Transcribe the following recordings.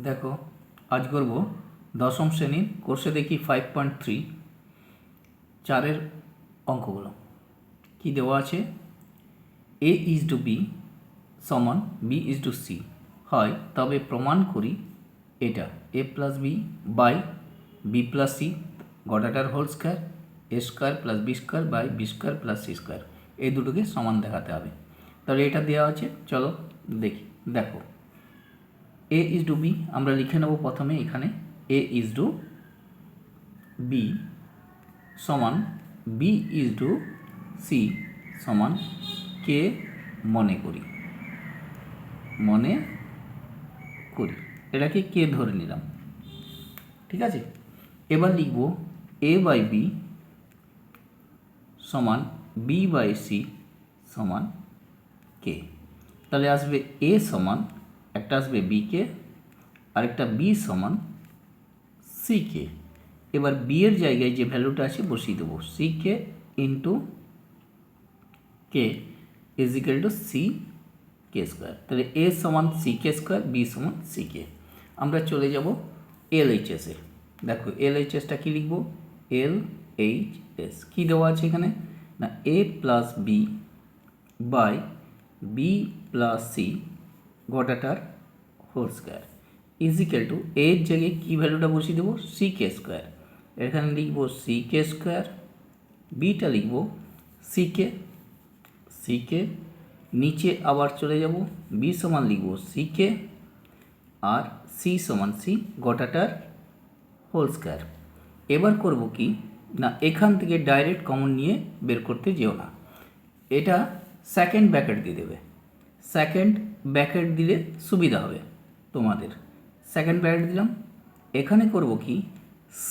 দেখো আজ করব দশম শ্রেণীর কোর্সে দেখি 5.3 চারের অঙ্কগুলো কি দেওয়া আছে। এ ইজ টু বি সমান বি ইজ টু সি হয় তবে প্রমাণ করি এটা A plus B by B plus C গটাটার whole square A square plus B square by B square plus C square এই দুটোকে সমান দেখাতে হবে। তাহলে এটা দেওয়া আছে, চলো দেখি। দেখো এ ইজ টু বি আমরা লিখে নেব প্রথমে এখানে এ ইজ টু বি সমান বি ইজ টু সি সমান কে মনে করি এটাকে কে ধরে নিলাম, ঠিক আছে। এবার লিখব এ বাই বি সমান বি বাই সি সমান কে। তাহলে আসবে এ সমান একটা আসবে বি কে আরেকটা বি সমান সি কে। এবার বি এর জায়গায় যে ভ্যালুটা আছে বসিয়ে দেবো C K into K is equal to C K square. তাহলে এ সমান সি কে স্কোয়ার বি সমান সি কে। আমরা চলে যাব এল এইচ এসে। দেখো এল এইচ এসটা কী লিখব, এল এইচ এস কী দেওয়া আছে এখানে না A plus B by B plus C গোটাটার whole square is equal to এর জায়গায় কী ভ্যালুটা বসিয়ে দেবো সি কে স্কোয়ার। এখানে লিখব সি কে স্কোয়ার, বিটা লিখব সি কে নিচে আবার চলে যাব বি সমান লিখব সি কে আর সি সমান সি গোটাটার হোল স্কোয়ার। এবার করব কি না এখান থেকে ডাইরেক্ট কমন নিয়ে বের করতে যেও না, এটা সেকেন্ড ব্র্যাকেট দিয়ে দেবে। সেকেন্ড ব্র্যাকেট দিলে সুবিধা হবে তোমাদের। সেকেন্ড ব্র্যাকেট দিলাম, এখানে করব কি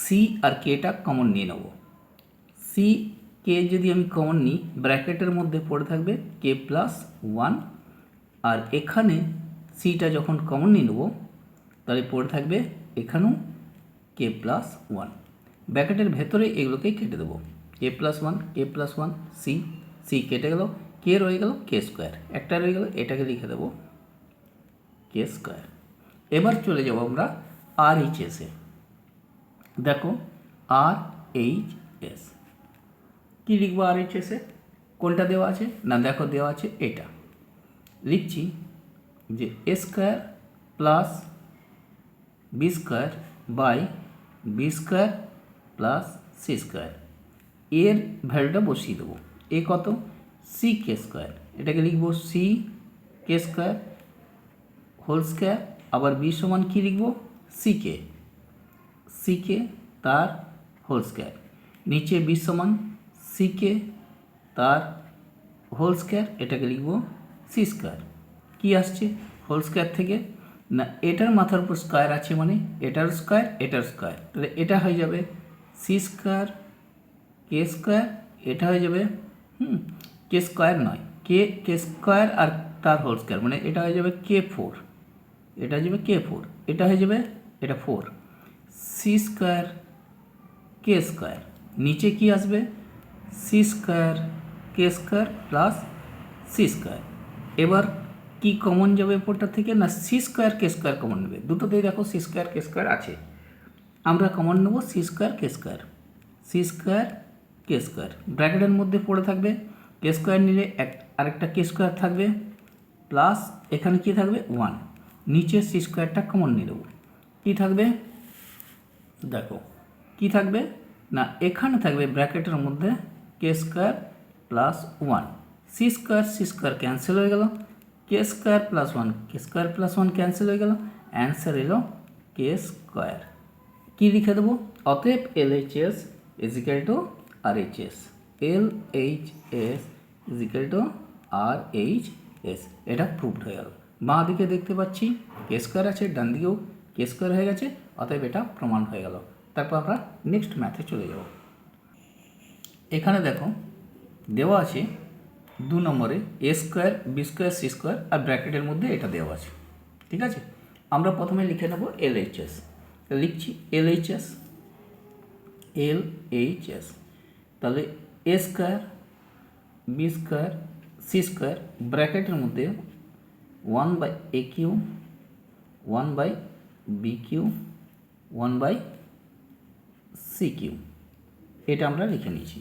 সি আর কেটা কমন নিয়ে নেব। সি কে যদি আমি কমন নিই ব্র্যাকেটের মধ্যে পড়ে থাকবে কে প্লাস ওয়ান, আর এখানে সিটা যখন কমন নিয়ে নেব তাহলে পড়ে থাকবে এখানেও কে প্লাস ওয়ান। ব্র্যাকেটের ভেতরে এগুলোকেই কেটে দেবো, k plus one C C কেটে গেল, কে রয়ে গেল কে স্কোয়ার, একটা রয়ে গেল এটাকে লিখে দেবো কে স্কোয়ার। এবার চলে যাব আমরা আর এইচ এসে। দেখো আর এইচ এস কী লিখবো আর এইচ এসে, কোনটা দেওয়া আছে না দেখো দেওয়া আছে এটা। লিখছি যে A square plus B square by B square plus C square. এর ভ্যালুটা বসিয়ে দেবো, এ কত সি কে স্কোয়ার, এটাকে লিখবো C K square whole square. আবার বি সমান কী লিখবো সি কে তার হোল স্কোয়ার, নিচে বি সমান সি কে তার হোল স্কোয়ার, এটাকে লিখবো সি স্কোয়ার। কী আসছে হোল স্কোয়ার থেকে না এটার মাথার উপর স্কোয়ার আছে মানে এটার স্কোয়ার, তাহলে এটা হয়ে যাবে সি স্কোয়ার কে স্কোয়ার, এটা হয়ে যাবে কে স্কোয়ার নয় কে স্কোয়ার আর তার হোল স্কোয়ার মানে এটা হয়ে যাবে কে ফোর, এটা হয়ে যাবে কে ফোর, এটা হয়ে যাবে এটা ফোর সি স্কোয়ার কে স্কোয়ার। নিচে কি আসবে সি স্কোয়ার কে স্কোয়ার প্লাস সি স্কোয়ার। এবার কি কমন যাবে উপরটা থেকে না সি স্কোয়ার কে স্কোয়ার কমন নেবে, দুটোতেই দেখো সি স্কোয়ার কে স্কোয়ার আছে, আমরা কমন নেব সি স্কোয়ার কে স্কোয়ার ব্র্যাকেটের মধ্যে পড়ে থাকবে কে স্কোয়ার নিলে আরেকটা কে স্কোয়ার থাকবে প্লাস এখানে কি থাকবে ওয়ান, নিচে সি স্কোয়ারটা কমন নিয়ে নেব, কী থাকবে দেখো কি থাকবে না এখানে থাকবে ব্র্যাকেটের মধ্যে K square plus one, C square cancel হয়ে গেল, K square plus one cancel হয়ে গেল, অ্যান্সার এলো কে স্কোয়ার। কী লিখে দেবো অতএব L H S is equal to R H S, L H S is equal to R H S. এটা proved হয়ে গেল। বাঁ দিকে দেখতে পাচ্ছি কে স্কোয়ার আছে, ডান দিকেও কে স্কোয়ার হয়ে গেছে, অতএব এটা প্রমাণ হয়ে গেল। তারপর আমরা নেক্সট ম্যাথে চলে যাব। এখানে দেখো দেওয়া আছে 2 নম্বরে A square B square C square আর ব্র্যাকেটের মধ্যে এটা দেওয়া আছে, ঠিক আছে। আমরা প্রথমে লিখে নেব এল এইচ এস, লিখছি এল এইচ এস তাহলে A square B square C square ব্র্যাকেটের মধ্যে 1/a cube 1/a B cube 1/সি কিউ, এটা আমরা লিখে নিয়েছি।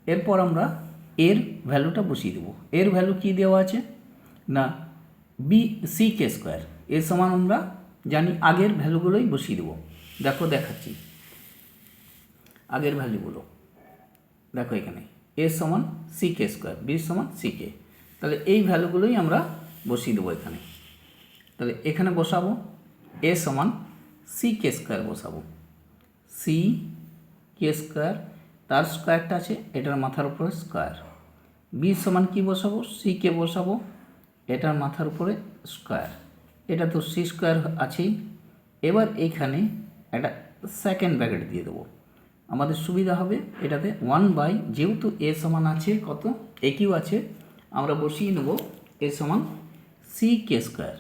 এরপর আমরা এর ভ্যালুটা বসিয়ে দেবো। এর ভ্যালু কি দেওয়া আছে না বি সি কে স্কোয়ার, এর সমান আমরা জানি আগের ভ্যালুগুলোই বসিয়ে দেবো। দেখো দেখাচ্ছি আগের ভ্যালুগুলো, দেখো এখানে এর সমান সি কে স্কোয়ার, বি সমান সি কে, তাহলে এই ভ্যালুগুলোই আমরা বসিয়ে দেবো এখানে। তাহলে এখানে বসাবো এ সমান সি কে স্কোয়ার বসাবো, সি কে স্কোয়ার, তার স্কোয়ারটা আছে এটার মাথার উপরে স্কোয়ার। বি সমান কি বসাবো, সি কে বসাবো, এটার মাথার উপরে স্কোয়ার, এটা তো সি স্কোয়ার আছেই। এবার এইখানে একটা সেকেন্ড ব্র্যাকেট দিয়ে দেবো, আমাদের সুবিধা হবে এটাতে 1 যেহেতু এ সমান আছে কত এ কিউ আছে, আমরা বসিয়ে নেব এ সমান C K square,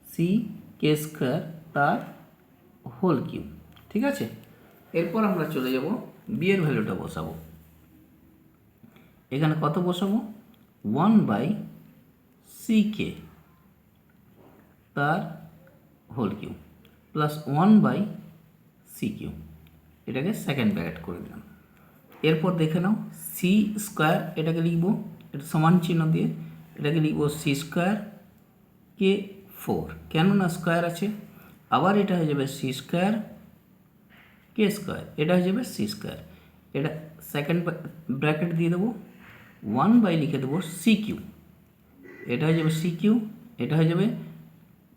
C K square তার হোল কিউ। ঠিক আছে, এরপর আমরা চলে যাব বি এর ভ্যালুটা বসাবো। এখানে কত বসাবো 1/সি কে তার হোল কিউ প্লাস 1/সি কিউ, এটাকে সেকেন্ড ব্র্যাকেট করে দিলাম। এরপর দেখে নাও সি স্কোয়ার, এটাকে লিখব এটা সমান চিহ্ন দিয়ে, এটাকে লিখব সি স্কোয়ার কে 4, কেননা স্কোয়ার আছে। আবার এটা হয়ে যাবে সি স্কোয়ার কে স্কোয়ার, এটা হয়ে যাবে সি স্কোয়ার, এটা সেকেন্ড ব্র্যাকেট দিয়ে দেবো 1 লিখে দেবো সি কিউ, এটা হয়ে যাবে সি কিউ, এটা হয়ে যাবে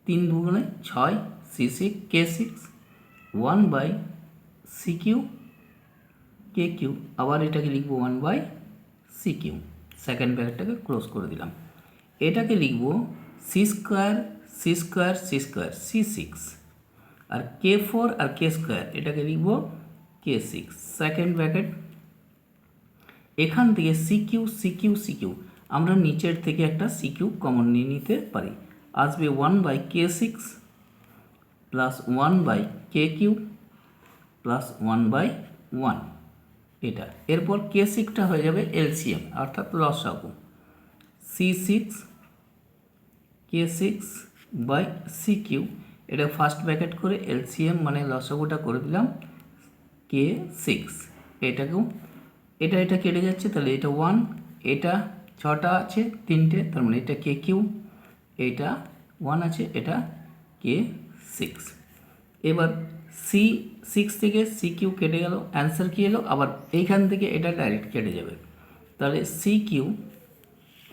3 2 6 সি সিক্স কে 6 1/সি কিউ কে কিউ, আবার এটাকে লিখবো 1/সি কিউ, সেকেন্ড ব্র্যাকেটটাকে ক্লোজ করে দিলাম। এটাকে লিখবো C square C square C square C 6, আর কে 4 আর কে স্কোয়ার এটাকে লিখবো কে 6, সেকেন্ড ব্র্যাকেট। এখান থেকে C Q C Q C Q, আমরা নিচের থেকে একটা সি কিউ কমন নিয়ে নিতে পারি, আসবে 1/কে 6 প্লাস 1/কে কিউ প্লাস 1/1 এটা। এরপর কে 6টা হয়ে যাবে এলসিএম অর্থাৎ লসাগু, সি 6 কে 6/সি কিউ, এটা ফার্স্ট ব্র্যাকেট করে এলসিএম মানে লসাগুটা করে দিলাম কে 6, এটাকেও এটা কেটে যাচ্ছে, তাহলে এটা 1, এটা 6টা আছে 3টে, তার মানে এটা কে কিউ, এটা 1 আছে, এটা কে 6। এবার সি 6 থেকে সি কিউ কেটে গেল, অ্যান্সার কী এলো, আবার এইখান থেকে এটা ডাইরেক্ট কেটে যাবে, তাহলে সি কিউ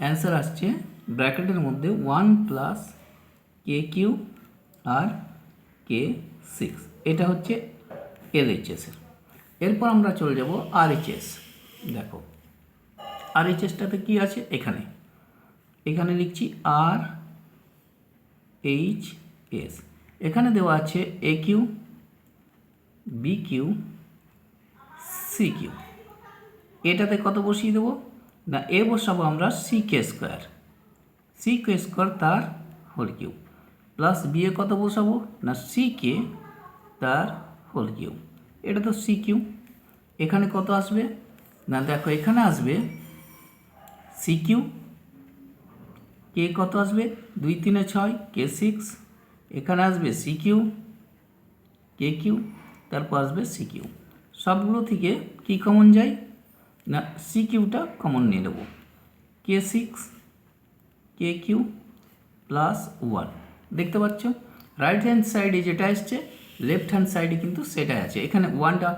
অ্যান্সার আসছে ব্র্যাকেটের মধ্যে 1 প্লাস কে কিউ আর কে 6, এটা হচ্ছে এলএইচএসের। এরপর আমরা চলে যাব আরএইচএস। দেখো আরএইচএসটাতে কী আছে, এখানে লিখছি আর এইচ এস, এখানে দেওয়া আছে A cube B cube C cube, এটাতে কত বসিয়ে দেবো না এ বসাবো আমরা সি কে স্কোয়ার তার whole cube, plus B A কত বসাবো না সি কে তার হোল কিউ, এটা তো সি কিউ। এখানে কত আসবে না দেখো এখানে আসবে সি কিউ, কে কত আসবে 2 3 6 কে 6, এখানে আসবে সি কিউ কে কিউ, তারপর আসবে সি কিউ। সবগুলো থেকে কি কমন যায় না সি কিউটা কমন নিয়ে নেব, কে 6 কে কিউ প্লাস 1, দেখতে পাচ্ছ রাইট হ্যান্ড সাইডে যেটা আসছে লেফট হ্যান্ড সাইডে কিন্তু সেটাই আছে, এখানে 1টা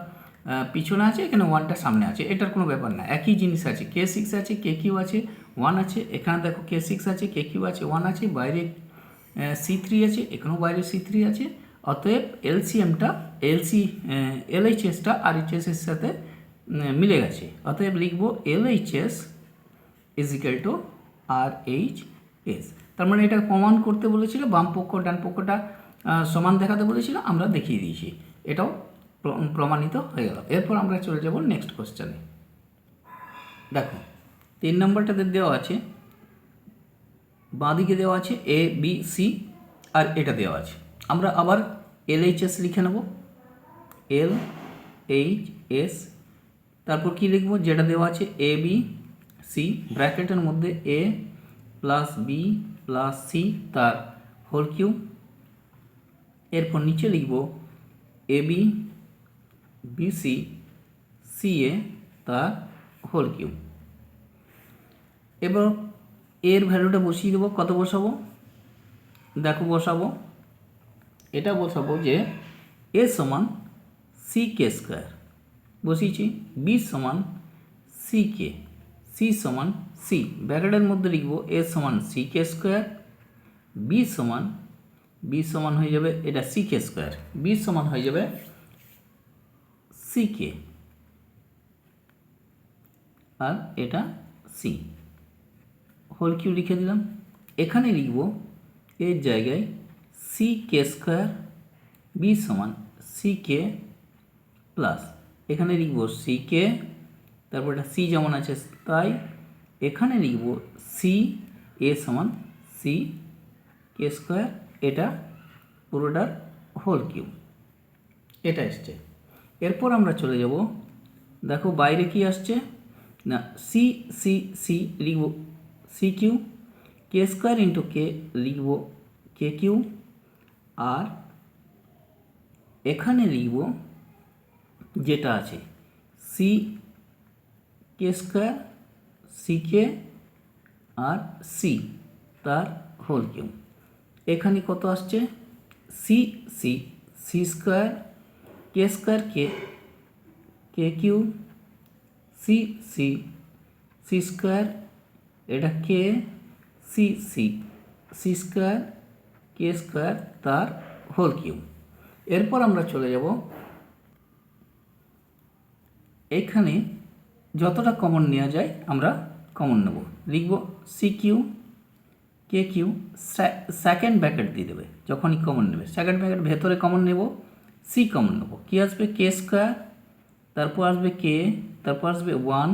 পিছনে আছে, এখানে 1টা সামনে আছে, এটার কোনো ব্যাপার না, একই জিনিস আছে, কে 6 আছে কে কিউ আছে 1 আছে, এখানে দেখো কে 6 আছে কে কিউ আছে 1 আছে, বাইরে সি 3 আছে, এখানেও বাইরে সি 3 আছে, অতএব এলসিএমটা এলএইচএসটা আরএইচএসের সাথে মিলে গেছে, অতএব লিখবো LHS is equal two RHS. তার মানে এটা প্রমাণ করতে বলেছিল, বাম পক্ষ ডান পক্ষটা সমান দেখাতে বলেছিল, আমরা দেখিয়ে দিয়েছি, এটাও প্রমাণিত হয়ে গেল। এরপর আমরা চলে যাব নেক্সট কোশ্চেনে। দেখো 3 নম্বরটাতে দেওয়া আছে, বাঁদিকে দেওয়া আছে এ বি সি আর এটা দেওয়া আছে, আমরা আবার এলএইচএস লিখে নেব, এলএইচএস, তারপর কি লিখবো যেটা দেওয়া আছে এ বি সি, ব্র্যাকেটের মধ্যে এ প্লাস বি প্লাস সি তার হোল কিউ এরপর নিচে লিখব AB BC CA তার হোল কিউব। এবার এর ভ্যালুটা বসিয়ে দেবো। কত বসাবো দেখো, বসাবো এটা বসাবো যে A সমান CK স্কোয়ার বসিয়েছি, B সমান CK, C সমান C, ব্র্যাকেটের মধ্যে লিখব A সমান CK স্কোয়ার, B সমান হয়ে যাবে এটা CK স্কোয়ার, B সমান হয়ে যাবে CK আর এটা C, হোল কিউ লিখে দিলাম। এখানে লিখব এর জায়গায় CK স্কোয়ার, B সমান CK প্লাস এখানে লিখব CK, তারপর এটা C যেমন আছে তাই এখানে লিখব C A সমান CK স্কোয়ার, এটা পুরোটার হোল কিউব, এটা এসছে। এরপর আমরা চলে যাব, দেখো বাইরে কি আসছে না C লিখব CQ, K square into K লিখব KQ, আর এখানে লিখব যেটা আছে CK স্কোয়ার CK আর C তার হোল কিউব। এখানে কত আসছে C square K cube C square এটা K C square K square তার হোল কিউব। এরপর আমরা চলে যাব, এখানে যতটা কমন নেওয়া যায় আমরা কমন নেব, লিখব CQ KQ, সেকেন্ড ব্র্যাকেট দিয়ে দেবে যখনই কমন নেবে, সেকেন্ড ব্র্যাকেট ভেতরে কমন নেব, C কমন নেব, কি আসবে K স্কোয়ার, তারপর আসবে K, তারপর আসবে 1,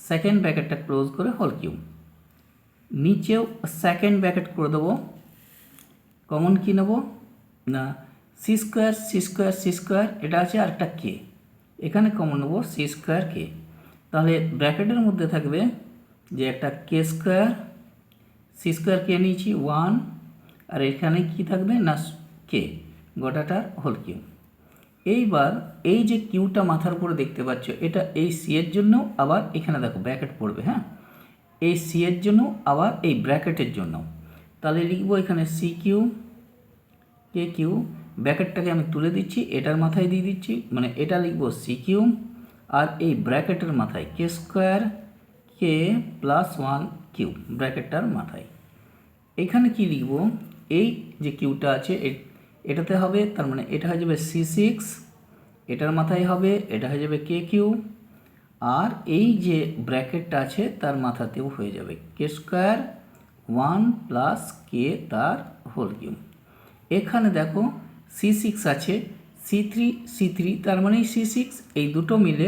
সেকেন্ড ব্র্যাকেটটা ক্লোজ করে হোল কিউব, নিচেও সেকেন্ড ব্র্যাকেট করে দেবো, কমন কি নেব না C স্কোয়ার এটা আছে আর একটা K, এখানে কমন নেব C স্কোয়ার K, তাহলে ব্র্যাকেটের মধ্যে থাকবে যে একটা K square C square K নিয়েছি 1, আর এখানে কি থাকবে না K, গোটাটার হোল কিউব। এইবার এই যে কিউটা মাথার উপরে দেখতে পাচ্ছ এটা এই C এর জন্য, আবার এখানে দেখো ব্র্যাকেট পড়বে, হ্যাঁ এই C এর জন্য আবার এই ব্র্যাকেটের জন্য, তাহলে লিখবো এখানে CQ KQ, ব্র্যাকেটটাকে আমি তুলে দিচ্ছি, এটার মাথায় দিয়ে দিচ্ছি, মানে এটা লিখবো CQ, আর এই ব্র্যাকেটের মাথায় K square K plus 1 cube, ব্র্যাকেটটার মাথায় এখানে কি লিখব, এই যে কিউটা আছে এটাতে হবে, তার মানে এটা হয়ে যাবে C6, এটার মাথায় হবে এটা হয়ে যাবে KQ, আর এই যে ব্র্যাকেটটা আছে তার মাথাতেও হয়ে যাবে K স্কোয়ার 1 প্লাস K তার হোল কিউব। এখানে দেখো C6 আছে, C3 তার মানে C6, এই দুটো মিলে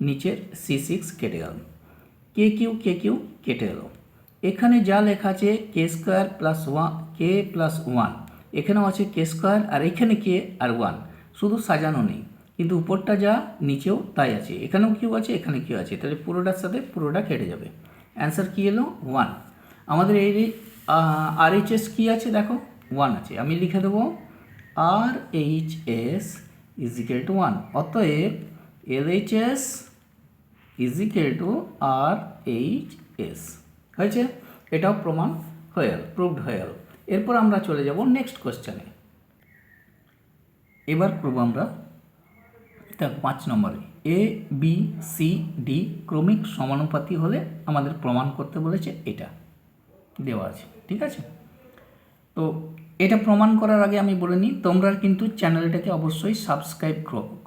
নিচের C6 কেটে গেল, KQ কেটে গেল। এখানে যা লেখা আছে K square plus 1 K plus 1, এখানেও আছে K স্কোয়ার আর এখানে K আর 1, শুধু সাজানো নেই, কিন্তু উপরটা যা নিচেও তাই আছে, এখানেও কিউ আছে এখানে কিউ আছে, তাহলে পুরোটার সাথে পুরোটা কেটে যাবে। অ্যান্সার কী এলো 1। আমাদের এই RHS কী আছে দেখো 1 আছে, আমি লিখে দেবো RHS ইজ ইকুয়াল টু 1, অতএব LHS is equal two RHS হয়েছে, এটাও প্রমাণ হয়ে গেল, প্রুভড হয়ে গেল। এরপর আমরা চলে যাব নেক্সট কোশ্চেনে। এবার করবো আমরা 5 নম্বরে ABCD ক্রমিক সমানুপাতি হলে আমাদের প্রমাণ করতে বলেছে, এটা দেওয়া আছে, ঠিক আছে। তো এটা প্রমাণ করার আগে আমি বলে নিই, তোমরা কিন্তু চ্যানেলটাকে অবশ্যই সাবস্ক্রাইব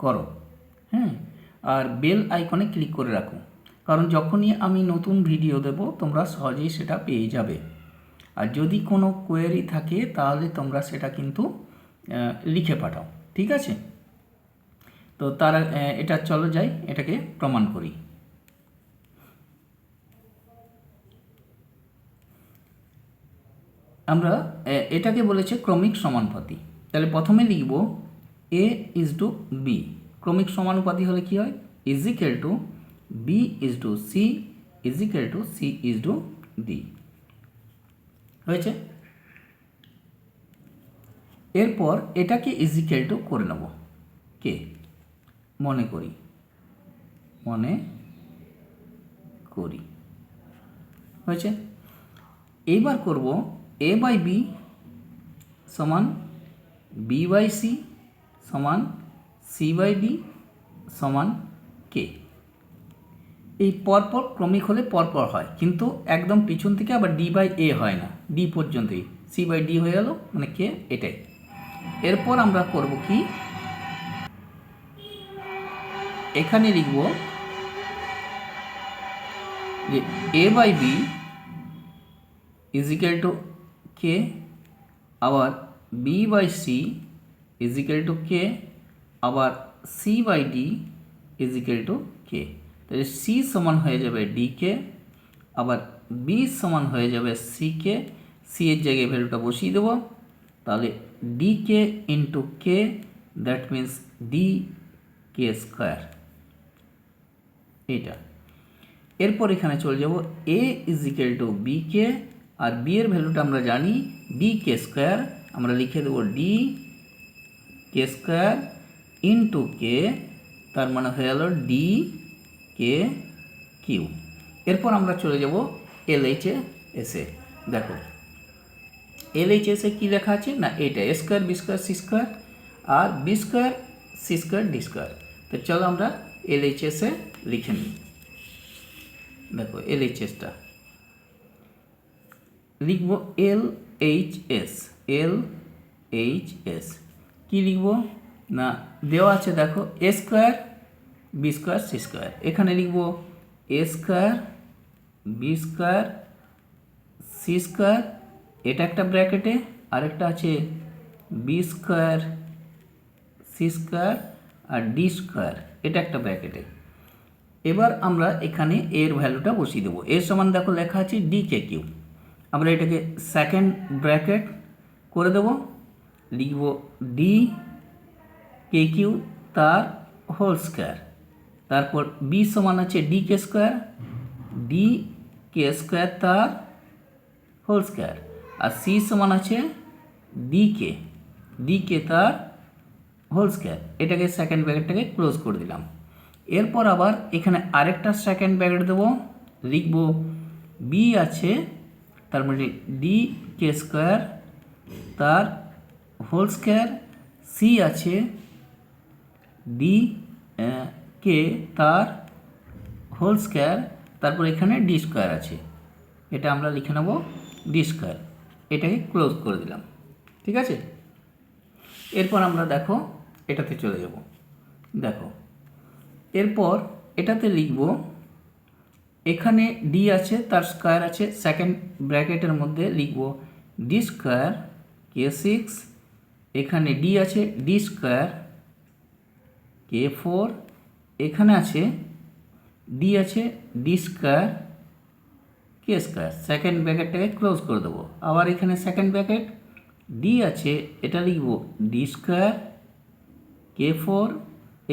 করো, হ্যাঁ, আর বেল আইকনে ক্লিক করে রাখো, কারণ যখনই আমি নতুন ভিডিও দেব তোমরা সহজেই সেটা পেয়ে যাবে। আর যদি কোনো কোয়েরি থাকে তাহলে তোমরা সেটা কিন্তু লিখে পাঠাও, ঠিক আছে। তো তারা এটা চলো যাই এটাকে প্রমাণ করি। আমরা এটাকে বলেছে ক্রমিক সমানুপাতি, তাহলে প্রথমে লিখব A ইজ টু B, ক্রমিক সমানুপাতি হলে কি হয় is equal to B is to C is equal to C is to D হয়েছে। এরপর এটাকে ইজিক্যাল টু করে নেব কে, মনে করি হয়েছে। এইবার করব এ বাই বি সমান বি বাই সি সমান সি বাই ডি সমান কে। এই পরপর ক্রমিক হলে পরপর হয়, কিন্তু একদম পিছন থেকে আবার ডি বাই এ হয় না, ডি পর্যন্তই, সি বাই ডি হয়ে গেল মানে কে, এটাই। এরপর আমরা করব কি, এখানে লিখব যে A by B is equal to K, আবার B by C is equal to K, আবার C by D is equal to K. তাহলে সি সমান হয়ে যাবে ডি কে, আবার বি সমান হয়ে যাবে সি কে, সি এর জায়গায় ভ্যালুটা বসিয়ে দেবো, তাহলে D K into K, that means D K square, এটা। এরপর এখানে চলে যাব এ ইজিক্যাল টু বি কে, আর বি এর ভ্যালুটা আমরা জানি ডি কে স্কোয়ার, আমরা লিখে দেবো ডি কে স্কোয়ার ইন্টু কে, তার মানে হয়ে গেল ডি কে কিউ। এরপর আমরা চলে যাব এলএইচে এসে, দেখো এলএইচএসে কী লেখা আছে না, এটা A square B square C square আর B square C square D square. তো চলো আমরা এলএইচএসে লিখে নিই। দেখো এলএইচএসটা লিখব এলএইচএস, এলএইচএস কী লিখব না, দেওয়া আছে দেখো A square B square C square, এখানে লিখব A square B square C square, এটা একটা ব্র্যাকেটে, আরেকটা আছে বি স্কোয়ার সি স্কোয়ার আর ডি স্কোয়ার, এটা একটা ব্র্যাকেটে। এবার আমরা এখানে এর ভ্যালুটা বসিয়ে দেবো। এর সমান দেখো লেখা আছে ডি কে কিউ, আমরা এটাকে সেকেন্ড ব্র্যাকেট করে দেব, লিখব ডি কে কিউ তার হোল স্কোয়ার, তারপর বি সমান আছে ডি কে স্কোয়ার তার হোল স্কোয়ার, আর সি সমান আছে ডি কে তার হোল স্কোয়ার। এটাকে সেকেন্ড ব্র্যাকেটটাকে ক্লোজ করে দিলাম। এরপর আবার এখানে আরেকটা সেকেন্ড ব্র্যাকেট দেবো, লিখব বি আছে তার মানে ডি কে স্কোয়ার তার হোল স্কোয়ার, সি আছে ডি কে তার হোল স্কোয়ার, তারপর এখানে ডি স্কোয়ার আছে, এটা আমরা লিখে নেব ডি স্কোয়ার, এটাকে ক্লোজ করে দিলাম। ঠিক আছে, এরপর আমরা দেখো এটাতে চলে যাব। দেখো এরপর এটাতে লিখব, এখানে ডি আছে তার স্কোয়ার আছে, সেকেন্ড ব্র্যাকেটের মধ্যে লিখব ডি স্কোয়ার কে সিক্স, এখানে ডি আছে ডি স্কোয়ার কে ফোর, এখানে আছে ডি আছে ডি স্কোয়ার কে স্কোয়ার, সেকেন্ড ব্র্যাকেটটাকে ক্লোজ করে দেবো। আবার এখানে সেকেন্ড ব্র্যাকেট ডি আছে, এটা লিখব ডি স্কোয়ার কে ফোর,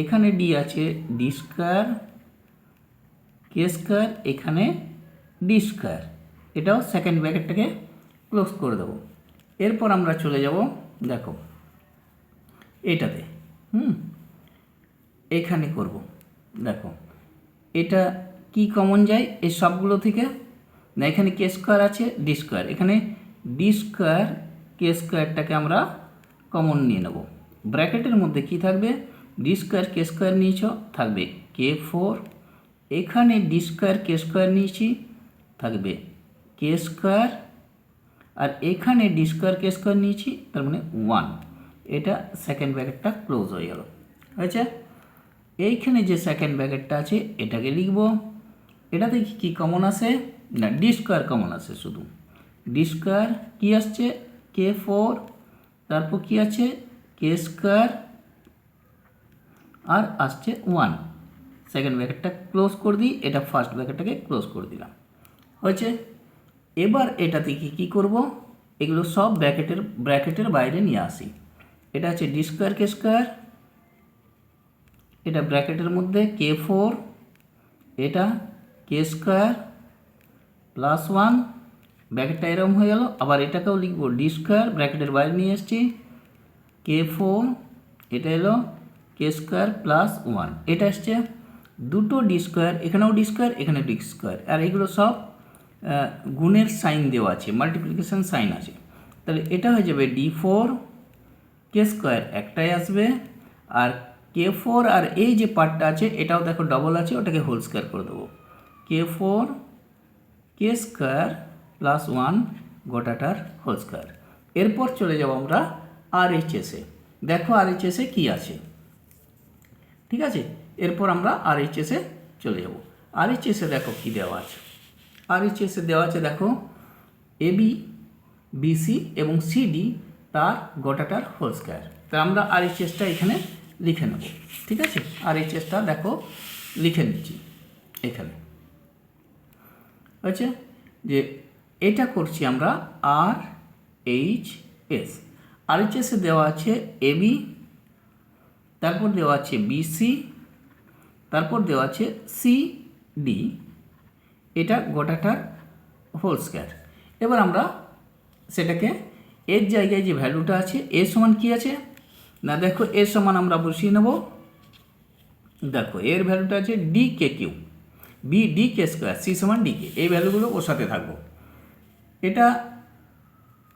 এখানে ডি আছে ডি স্কোয়ার কে স্কোয়ার, এখানে ডি স্কোয়ার, এটাও সেকেন্ড ব্র্যাকেটটাকে ক্লোজ করে দেবো। এরপর আমরা চলে যাব দেখো এটাতে, এখানে করব। দেখো এটা কি কমন যায় এই সবগুলো থেকে না, এখানে কে স্কোয়ার আছে ডি স্কোয়ার, এখানে ডি স্কোয়ার কে স্কোয়ারটাকে আমরা কমন নিয়ে নেব। ব্র্যাকেটের মধ্যে কি থাকবে, ডি স্কোয়ার কে স্কোয়ার নিয়েছ থাকবে কে ফোর, এখানে ডি স্কোয়ার কে স্কোয়ার নিয়েছি থাকবে কে স্কোয়ার, আর এখানে ডি স্কোয়ার কে স্কোয়ার নিয়েছি তার মানে ওয়ান, এটা সেকেন্ড ব্র্যাকেটটা ক্লোজ হয়ে গেল। আচ্ছা, এইখানে যে সেকেন্ড ব্র্যাকেটটা আছে এটাকে লিখব, এটাতে কি কমন আসে না, ডি স্কোয়ার কমন আসে, শুধু ডি স্কোয়ার কী আসছে কে ফোর, তারপর কি আছে কে স্কোয়ার আর আসছে ওয়ান, সেকেন্ড ব্র্যাকেটটা ক্লোজ করে দিই, এটা ফার্স্ট ব্র্যাকেটটাকে ক্লোজ করে দিলাম। হয়েছে, এবার এটা থেকে কী করব, এগুলো সব ব্র্যাকেটের বাইরে নিয়ে আসি। এটা আছে ডি স্কোয়ার কে স্কোয়ার, এটা ব্র্যাকেটের মধ্যে কে ফোর, এটা কে স্কোয়ার প্লাস ওয়ান, ব্র্যাকেটটা এরকম হয়ে গেল। আবার এটাকেও লিখব ডি স্কোয়ার, ব্র্যাকেটের বাইরে নিয়ে এসছি, K4, এটা এলো কে স্কোয়ার প্লাস 1, এটা আসছে দুটো ডি স্কোয়ার, এখানেও ডি স্কোয়ার, এখানে ডি স্কোয়ার, আর এগুলো সব গুণের সাইন দেওয়া আছে, মাল্টিপ্লিকেশন সাইন আছে। তাহলে এটা হয়ে যাবে D4 কে স্কোয়ার একটাই আসবে, আর K4 আর এই যে পার্টটা আছে এটাও দেখো ডবল আছে, ওটাকে হোল স্কোয়ার করে দেবো, K4 কে স্কোয়ার প্লাস 1 গোটাটার হোল স্কোয়ার। এরপর চলে যাব আমরা RHSে। দেখো RHSে কি আছে, ঠিক আছে। এরপর আমরা RHSে চলে যাব। RHSে দেখো কি দেওয়া আছে। RHSে দেওয়া আছে দেখো AB BC এবং CD তার গোটাটার হোল স্কোয়ার। তা আমরা RHSটা এখানে লিখে নেব, ঠিক আছে। RHSটা দেখো লিখে নিচ্ছি এখানে, আচ্ছা, যে এটা করছি আমরা RHS। RHSে দেওয়া আছে AB, তারপর দেওয়া আছে BC, তারপর দেওয়া আছে CD, এটা গোটাটার হোল স্কোয়ার। এবার আমরা সেটাকে এর জায়গায় যে ভ্যালুটা আছে এর সমান কি আছে না, দেখো এর সমান আমরা বসিয়ে নেব। দেখো এর ভ্যালুটা আছে DKQ, বি DK স্কোয়ার, সি সমান DK, এই ভ্যালুগুলো বসাতে থাকবো। এটা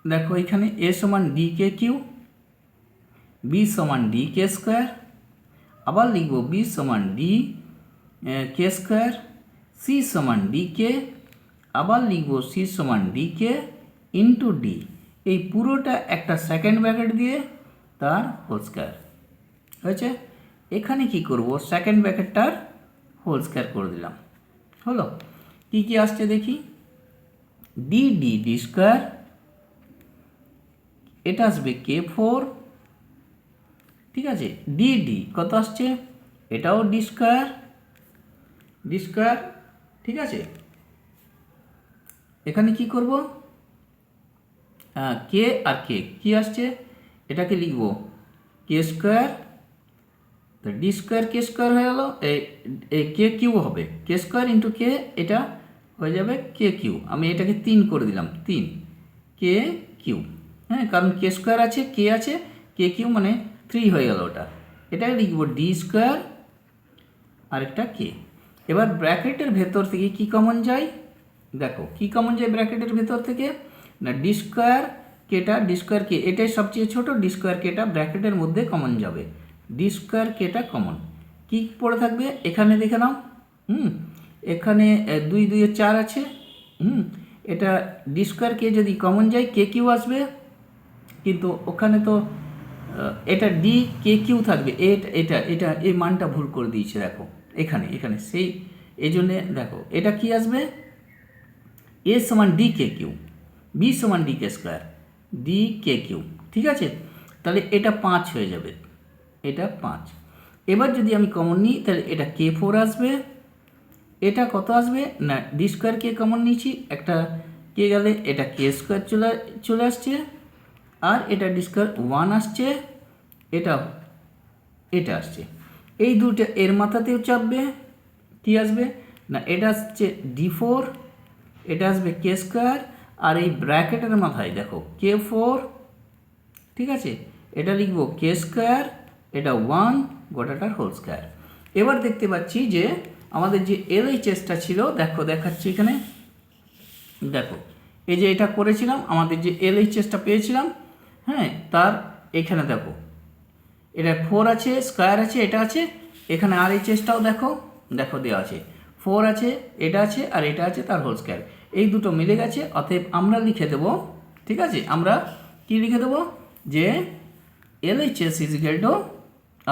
দেখো এখানে এ সমান DKQ, বি সমান DK স্কোয়ার, আবার লিখব বি সমান DK স্কোয়ার, সি সমান DK, আবার লিখব সি সমান DK ইন্টু ডি, এই পুরোটা একটা সেকেন্ড ব্র্যাকেট দিয়ে তার হোল স্কোয়ার হয়েছে। এখানে কি করব, সেকেন্ড ব্র্যাকেটটার হোল স্কোয়ার করে দিলাম, হলো। কি কি আসছে দেখি, ডি স্কোয়ার, এটা আসবে K4, ঠিক আছে। ডি কত আসছে, এটাও ডি স্কোয়ার, ঠিক আছে। এখানে কি করব, কে আর কে কি আসছে, এটাকে লিখব কে স্কোয়ার, তো ডি স্কোয়ার কে স্কোয়ার হয়ে গেল, এই কে কিউ হবে কে স্কোয়ার ইন্টু কে, এটা হয়ে যাবে কে কিউ। আমি এটাকে 3 করে দিলাম, 3 কে কিউ, হ্যাঁ, কারণ কে স্কোয়ার আছে, কে আছে, কে কিউ মানে 3 হয়ে গেল ওটা। এটাকে লিখব ডি স্কোয়ার আরেকটা কে। এবার ব্র্যাকেটের ভেতর থেকে কি কমন যায়, দেখো কি কমন যায় ব্র্যাকেটের ভেতর থেকে না, ডি স্কোয়ার কেটা, ডি স্কোয়ার কে এটাই সবচেয়ে ছোট, ডি স্কোয়ার কেটা ব্র্যাকেটের মধ্যে কমন যাবে, ডি স্কোয়ার কেটা কমন। কি পড়ে থাকবে এখানে দেখে নাও, এখানে 2 2 4 আছে, এটা ডি স্কোয়ার কে যদি কমন যায় কে কিউ আসবে, কিন্তু ওখানে তো এটা ডি কে কিউ থাকবে, এটা এটা এই মানটা ভুল করে দিয়েছে দেখো এখানে সেই এই জন্যে দেখো এটা কি আসবে, এ সমান ডি কে কিউ, বি সমান ডি কে স্কোয়ার, ডি কে কিউ, ঠিক আছে। তাহলে এটা 5 হয়ে যাবে, এটা 5। এবার যদি আমি কমন নিই তাহলে এটা K4 আসবে, এটা কত আসবে না, ডি স্কোয়ার কে কমন নিয়েছি, একটা কে গেলে এটা কে স্কোয়ার চলে আসছে, আর এটা ডি স্কোয়ার 1 আসছে, এটা আসছে, এই দুটো এর মাথাতেও চাপবে, কি আসবে না, এটা আসছে D4, এটা আসবে কে স্কোয়ার, আর এই ব্র্যাকেটের মাথায় দেখো K4, ঠিক আছে, এটা লিখব কে স্কোয়ার, এটা 1 গোটাটার হোল স্কোয়ার। এবার দেখতে পাচ্ছি যে আমাদের যে LHSটা ছিল, দেখো দেখাচ্ছি এখানে, দেখো এই যে এটা করেছিলাম, আমাদের যে LHSটা পেয়েছিলাম, হ্যাঁ, তার এখানে দেখো এটা 4 আছে, স্কোয়ার আছে, এটা আছে, এখানে RHSটাও দেখো দেওয়া আছে, 4 আছে, এটা আছে, আর এটা আছে, তার হোল স্কোয়ার, এই দুটো মিলে গেছে। অতএব আমরা লিখে দেব, ঠিক আছে, আমরা কি লিখে দেব যে LHS ইজ ইকুয়াল টু,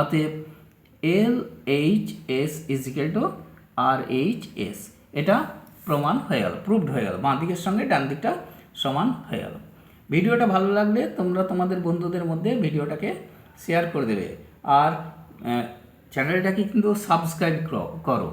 অতএব LHS is equal two RHS, এটা প্রমাণ হয়ে গেল, প্রুভড হয়ে গেল, বাঁ দিকের সঙ্গে ডান দিকটা সমান হয়ে গেল। ভিডিওটা ভালো লাগলে তোমরা তোমাদের বন্ধুদের মধ্যে ভিডিওটাকে শেয়ার করে দেবে, আর চ্যানেলটাকে কিন্তু সাবস্ক্রাইব করো।